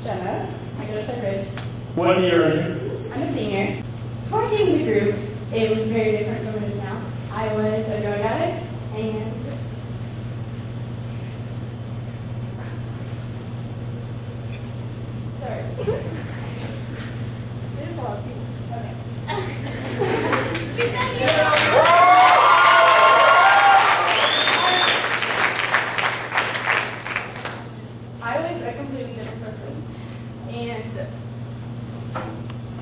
Jenna. I go to Ridge. What year are you? I'm a senior. Before I came to the group, it was very different from what it is now. I was a drug addict, and sorry. There's a lot of people. I was a completely different person, and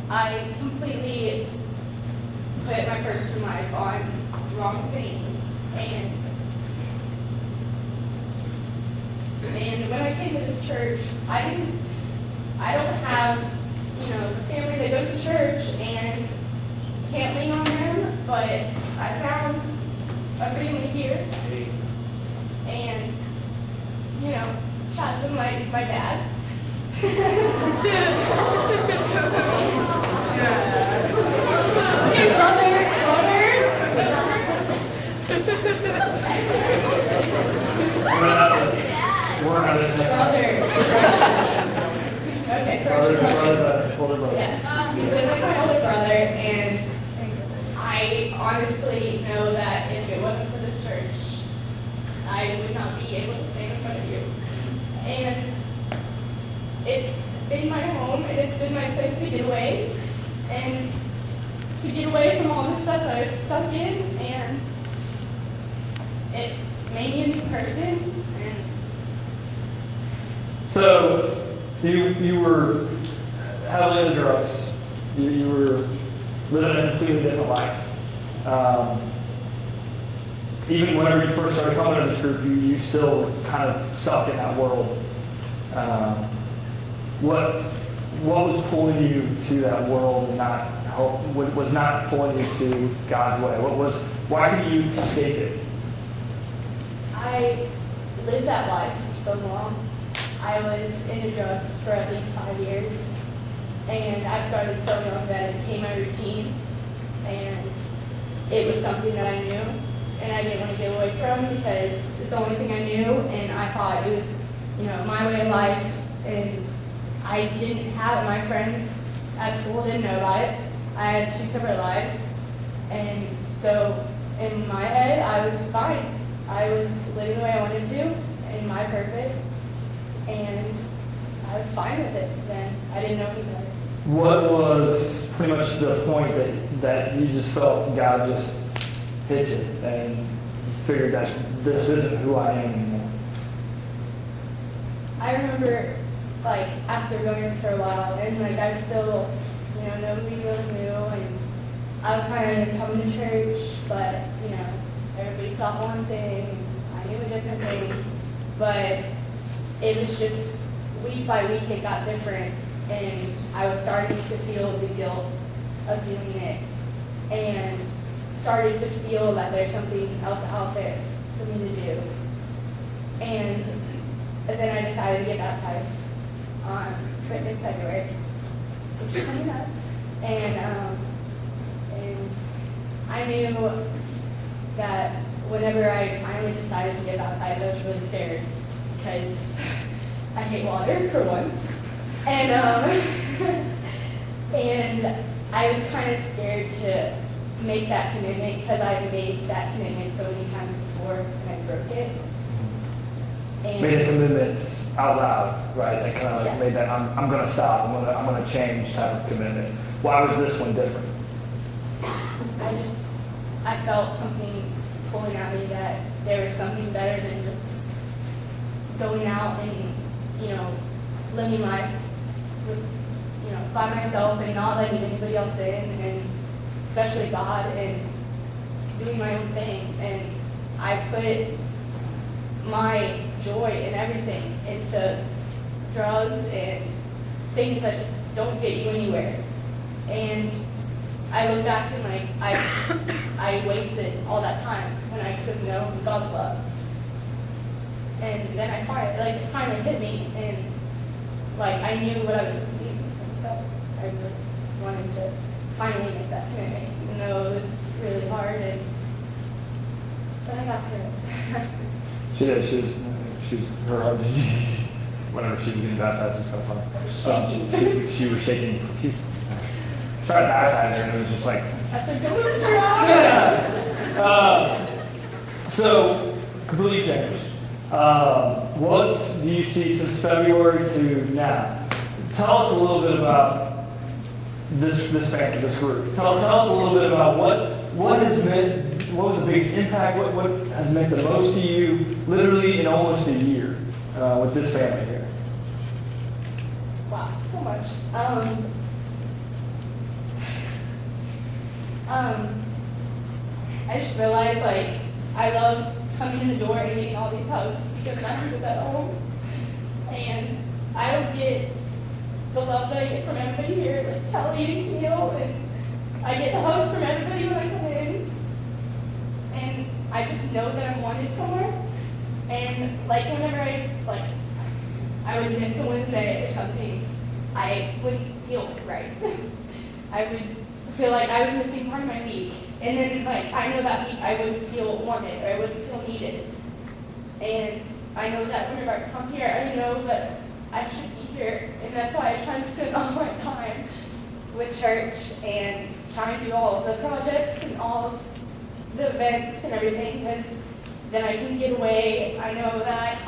I completely put my purpose in life on wrong things, and when I came to this church, I don't have, the family that goes to church and can't lean on them, but I found a family here, and, shout out to my dad. Hey, brother. Okay, brother. Yes, he's like my older brother, and I honestly know that if it wasn't for the church, I would not be able to stand in front of you. And it's been my home, and it's been my place to get away, and to get away from all the stuff that I was stuck in, and it made me a new person. And so you were heavily into drugs. You were living a completely different life. Even whenever you first started coming to this group, you still kind of stuck in that world. What was pulling you to that world and was not pulling you to God's way? Why did you escape it? I lived that life for so long. I was into drugs for at least 5 years, and I started so young that it became my routine, and it was something that I knew, and I didn't want to get away from because it's the only thing I knew, and I thought it was, my way of life, and I didn't have it. My friends at school didn't know about it. I had 2 separate lives, and so in my head, I was fine. I was living the way I wanted to, in my purpose, and I was fine with it then. I didn't know any better. What was pretty much the point that you just felt God just hit you and figured that this isn't who I am anymore? I remember, after going for a while, and, I still, nobody really knew, and I was kind of coming to church, but, everybody thought one thing, and I knew a different thing, but it was just, week by week, it got different, and I was starting to feel the guilt of doing it, and started to feel that there's something else out there for me to do. And then I decided to get baptized in February, which is coming up. And I knew that whenever I finally decided to get baptized, I was really scared because I hate water, for one. And and I was kind of scared to make that commitment because I had made that commitment so many times before and I broke it. And made a commitment out loud, right? That kind of made that I'm going to stop. I'm going to change type of commitment. Why was this one different? I felt something pulling at me that there was something better than just going out and living life with by myself and not letting anybody else in, and especially God, and doing my own thing. And I put my joy and everything into drugs and things that just don't get you anywhere. And I look back and I wasted all that time when I could have known God's love. And then it finally hit me, and I knew what I was receiving. And so I really wanted to finally make that commitment, even though it was really hard. But I got through it. She did. She was her heart. whenever she was getting baptized and stuff. Shaking. She was shaking. She tried to baptize her, and it was just like. I said, go to the So, completely changed. What do you see since February to now? Tell us a little bit about this family, this group. Tell us a little bit about what has meant, what was the biggest impact, what has meant the most to you, literally in almost a year, with this family here. Wow, so much. I just realized, like, I love coming in the door and getting all these hugs because I don't do that at home. And I don't get the love that I get from everybody here, like Kelly and Neil, and I get the hugs from everybody when I come in. And I just know that I'm wanted somewhere. And, like, whenever I would miss a Wednesday or something, I would feel right. I would feel like I was missing part of my week. And then, like, I know that week I wouldn't feel wanted or I wouldn't feel needed. And I know that whenever I come here, I know that I should be here. And that's why I try to spend all my time with church and try and do all of the projects and all of the events and everything, because then I can get away. I know that